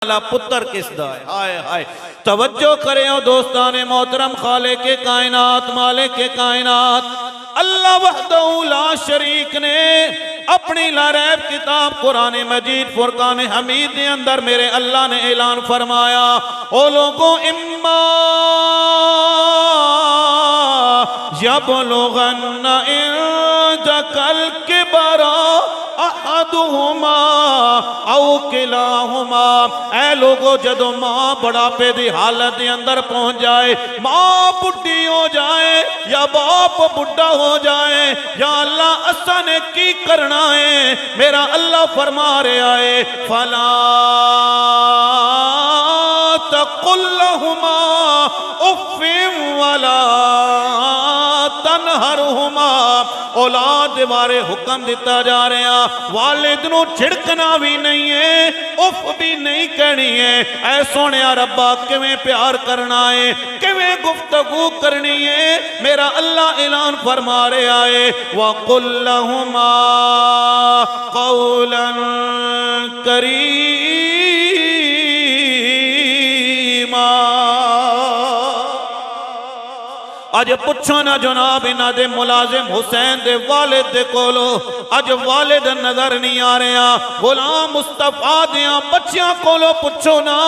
پتر کس دا ہے؟ ہائے ہائے توجہ کریں او دوستان محترم، خالق کائنات مالک کائنات اللہ وحدہ لا شریک نے اپنی لا ریب کتاب قرآن مجید فرقان حمید کے اندر میرے اللہ نے اعلان فرمایا، او لوگوں اما یبلغن عندک الکبر احدہما او کلاہما، اے لوگوں جدو ماں بڑھاپے دی حالت دی اندر پہنچ جائے، ماں بڑھی ہو جائے یا باپ بڑھا ہو جائے، یا اللہ اسا نے کی کرنا ہے؟ میرا اللہ فرما رہا ہے فَلَا تَقُلْ لَهُمَا اُفٍّ وَلَا تَنْهَرْهُمَا، اولاد بارے حکم دیتا جا رہے ہیں والد نو چھڑکنا بھی نہیں ہے، اف بھی نہیں کہنی ہے۔ اے سونے ربا کیویں پیار کرنا ہے، کیویں گفتگو کرنی ہے؟ میرا اللہ اعلان فرما رہا ہے وَقُلْ لَهُمَا قَوْلًا كَرِيمًا۔ اج پچھو نا جناب انہاں دے ملازم حسین دے والد دے کولو اج والد نظر نہیں آ رہے ہیں، غلام مصطفیٰ دیاں بچیاں کولو پچھو نا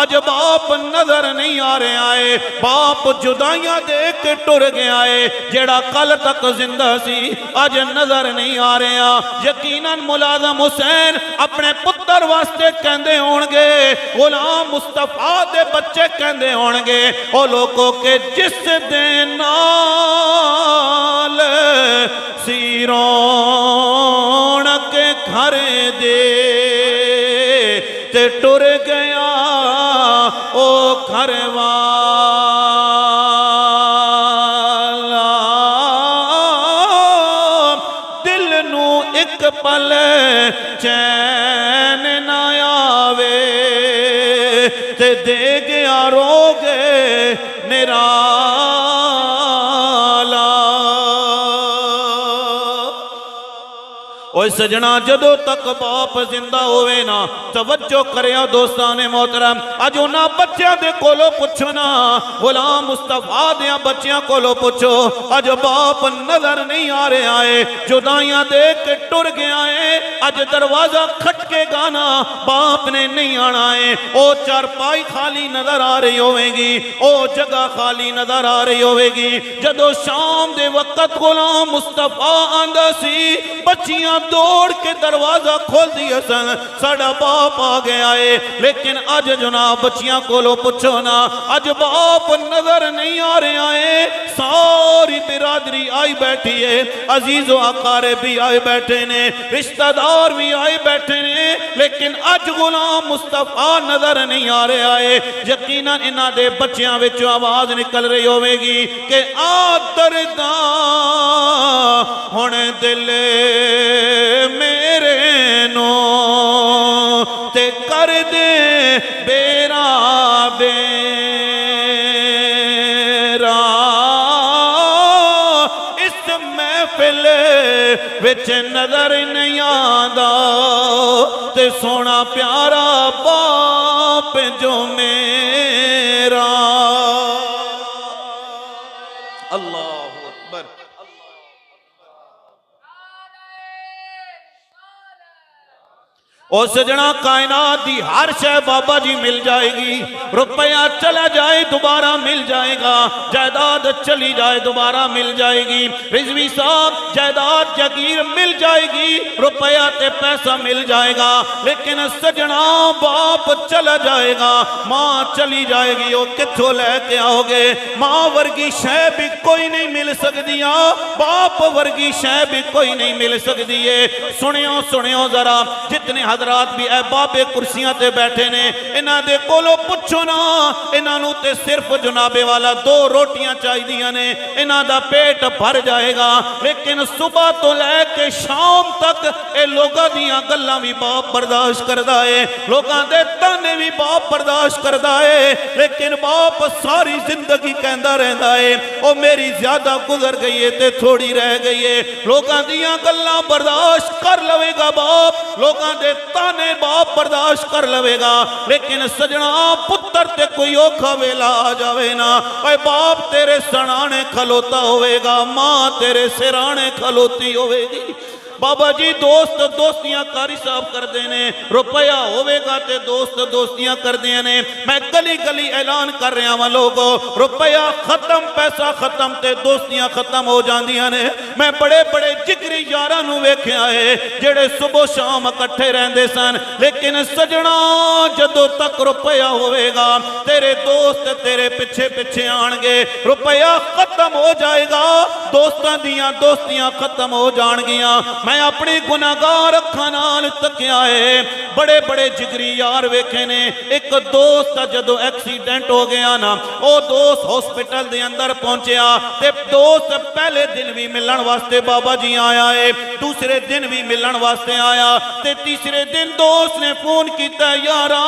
اج باپ نظر نہیں آ رہے ہیں، باپ جدائیاں دے کے ٹر گیا ہے، جیڑا کل تک زندہ سی اج نظر نہیں آ رہے ہیں۔ یقیناً ملازم حسین اپنے پتر واسطے کہندے ہونگے، غلام مصطفیٰ دے بچے کہندے ہونگے او لوگوں کے جس دن نال سیرون کے گھر دے تے ٹر گیا او گھر والا، دل نو ایک پل چین نہ آوے تے دے گیا روگے نرالا۔ اوہ سجنا جدو تک باپ زندہ ہوئے نا توجہ کریا دوستان محترم، اج انہاں بچیاں دے کولو پچھنا، غلام مصطفیٰ دیاں بچیاں کولو پچھو، اج باپ نظر نہیں آ رہے آئے، جدائیاں دیکھ کے ٹر گیا ہے، اج دروازہ کھٹ کے گانا باپ نے نہیں آنا ہے، او چارپائی خالی نظر آ رہی ہوئے گی، او جگہ خالی نظر آ رہی ہوئے گی۔ جدو شام دے وقت غلام مصطفیٰ آندہ سی، بچیاں دوڑ کے دروازہ کھول دیا سن، ساڑا باپ آ گیا ہے، لیکن آج جناب بچیاں کولو پچھو نا آج باپ نظر نہیں آ رہے آئے، ساری برادری آئی بیٹھی ہے، عزیز و اقارب بھی آئے بیٹھے نے، رشتہ دار بھی آئے بیٹھے نے، لیکن آج غلام مصطفیٰ نظر نہیں آ رہے آئے۔ یقیناً انہاں دے بچیاں وچوں آواز نکل رہی ہوئے گی کہ آ درداں ہن دل میرے نو تے کر دے بیرا بیرا، اس محفل وچ نظر نہیں آندا تے سونا پیارا باپ جو میرا۔ اللہ اکبر۔ او سجنا کائنات دی ہر شے بابا جی مل جائے گی، روپیہ چلا جائے دوبارہ مل جائے گا، جائیداد چلی جائے دوبارہ مل جائے گی، رضوی صاحب جائیداد جگیر مل جائے گی، روپیہ تے پیسہ مل جائے گا، لیکن سجنا باپ چلا جائے گا، ماں چلی جائے گی، وہ کتھوں لے کے آؤ گے؟ ماں ورگی شے بھی کوئی نہیں مل سکتی، باپ ورگی شے بھی کوئی نہیں مل سکتی ہے۔ سنیو ذرا جتنے حضرات بھی اے بابے کرسیاں تے بیٹھے نے، انہاں دے کولو پچھو نا، انہاں نو تے صرف جنابے والا 2 روٹیاں چاہی دیاں نے، انہاں دا پیٹ بھر جائے گا، لیکن صبح تو لے کے شام تک اے لوگاں دیاں گلاں بھی باپ برداشت کردہ ہے، لوگاں دے ताने भी बाप बर्दाश्त करदा है, लेकिन बाप सारी जिंदगी कहता रहता है ओ मेरी ज्यादा गुजर गई है ते थोड़ी रह गई है। लोगों दियां गल्लां बर्दाश्त कर लवेगा बाप, लोगों दे ताने बाप बर्दाश्त कर लवेगा, लेकिन सजना पुत्र ते कोई औखा वेला आ जावे ना, ओए बाप तेरे सराणे खलोता होवेगा, मां तेरे सिराणे खलोती होवेगी। बाबा जी दोस्त दोस्तियां कारी साहब करते ने, रुपया होवेगा ते दोस्त दोस्तियां करते ने। मैं गली गली ऐलान कर रहा वा लोगो, रुपया खत्म पैसा खत्म ते दोस्तियां खत्म हो जांदियां ने। मैं बड़े बड़े जिगरी यारां नूं वेख्या है जेड़े सुबह शाम इकट्ठे रहंदे सन, लेकिन सजना जदों तक रुपया होवेगा तेरे दोस्त तेरे पिछे पिछे आणगे, रुपया खत्म हो जाएगा दोस्तां दियां दोस्तियां खत्म हो जाणगियां। मैं अपनी गुनाहगार अखां नाल तकिया है, बड़े बड़े जिगरी यार वेखे ने। एक दोस्त जदों एक्सीडेंट हो गया ना, वो दोस्त हॉस्पिटल दे अंदर पहुंचया ते दोस्त पहले दिन भी मिलन वास्ते बाबा जी आया है, दूसरे दिन भी मिलन वास्ते आया ते तीसरे दिन दोस्त ने फोन किया यारा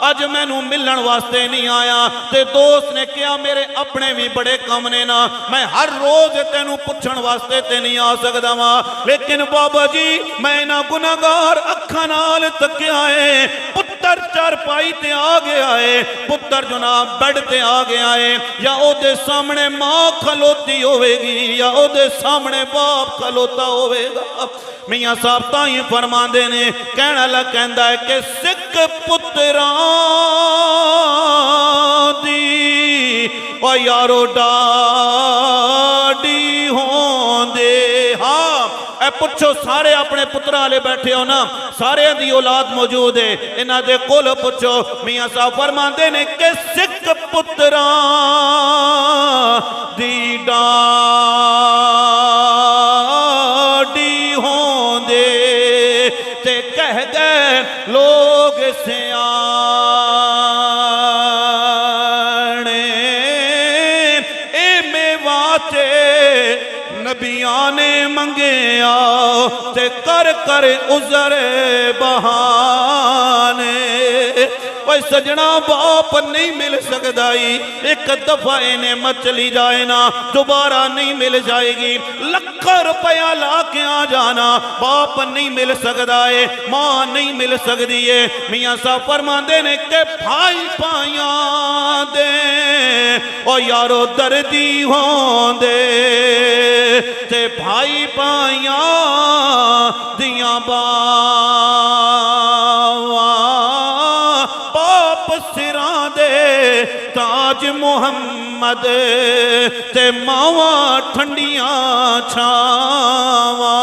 अज मैनू मिलन वास्ते नहीं आया। ते दोस्त ने कहा मेरे अपने भी बड़े कम ने ना, मैं हर रोज तेनू पुछण वास्ते ते नहीं आ सकदा वा, लेकिन बाबा जी मैं ना गुनाहगार अखां नाल तकिया है। पुत्र चारपाई ते आ गया है, पुत्र जनाब बेड ते आ गया है, या ओदे सामने मां खलोती होवेगी या ओदे सामने बाप खलोता होवेगा। मियां साहब ताई फरमांदे ने, कहना ला कहंदा है कि सिख पुत्रां दी ओ यारो डाडी होंदे। हाँ ए पुछो सारे अपने पुत्रा वाले बैठे हो ना, सारे दी औलाद मौजूद है, इन्हां दे कोल पुछो। मियां साहब फरमांदे ने कि सिख पुत्रां दी डाडी होंदे ते कह गए लोग सियाणे ए मेवाते नबियां ने मंगया ते कर कर उजर बहाने। ओए सजना बाप नहीं मिल सकता, एक दफा इन्हें मत चली जाए ना दोबारा नहीं मिल जाएगी। लाखों रुपया ला के आ जाना बाप नहीं मिल सकता है, मां नहीं मिल सकती है। मियां साहब फरमांदे ने कि भाई पाइया दे ओ यारो दर्दी होंदे ते भाई पाइया दियां बावां बाप सिरां दे ताज मुहम्मद ते मावा ठंडियां छावां।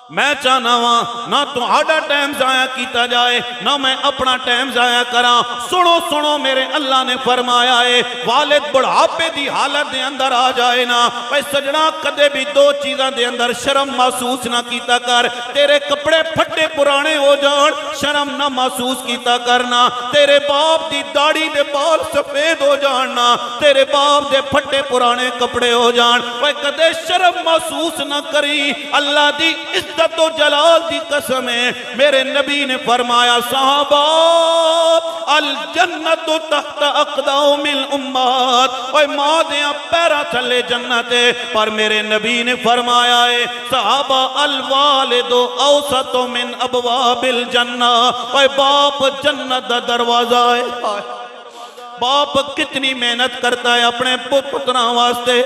मैं चाहना वा ना तुहाडा टाइम जाया किया जाए ना मैं अपना टाइम जाया करा। सुनो सुनो मेरे अल्लाह ने फरमाया है वालिद बुढ़ापे की हालत के अंदर आ जाए ना, भाई सजना कदे भी दो चीज़ों के अंदर शर्म महसूस ना किया कर। तेरे कपड़े फटे पुराने हो जान शर्म ना महसूस किया करना, तेरे बाप की दाढ़ी के बाल सफेद हो जाना, तेरे बाप के फटे पुराने कपड़े हो जान, भाई कदे शर्म महसूस ना करी। अल्लाह की इज्जत तो जलाल दी कसम है, मेरे नबी ने फरमाया साहबा अल जन्नत तहत अक़दामिल उम्मत, ओए मां दे पैरा थले जन्नत है। पर मेरे नबी ने फरमाया है साहबा अल वालिदु औसतु मिन अबवाबिल जन्ना, ओए बाप जन्नत दा दरवाजा है। बाप कितनी मेहनत करता है अपने पुत्रां वास्ते,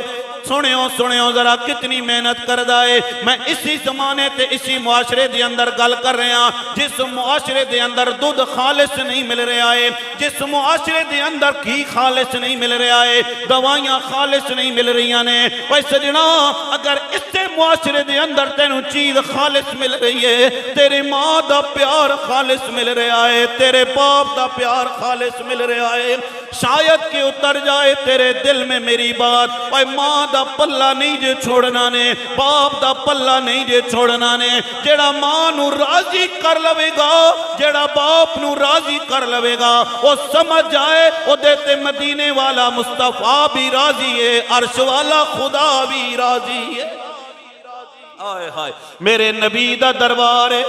सुनियो सुनियो जरा कितनी मेहनत करता है। मैं इसी जमाने ते इसी मुआशरे के अंदर गल कर रहा, जिस मुआशरे के अंदर दूध खालिस नहीं मिल रहा है, जिस मुआशरे के अंदर घी खालिस नहीं मिल रहा है, दवाइयां खालिस नहीं मिल रही ने। भाई सजना अगर इससे मुआशरे के अंदर तेनू चीज खालिस मिल रही है, तेरी माँ का प्यार खालिस मिल रहा है, तेरे बाप का प्यार खालिस मिल रहा है, शायद कि उतर जाए तेरे दिल में मेरी बात। भाई माँ दा पल्ला नहीं जे छोड़ना ने, बाप दा पल्ला नहीं जे छोड़ना ने। जेड़ा मां नू राजी कर लवेगा, जेड़ा बाप नू राजी कर लवेगा, वो समझ जाए ओदे ते मदीने वाला मुस्तफा भी राजी है, अर्श वाला खुदा भी राजी है। آئے ہائے میرے نبی دا دربار ہے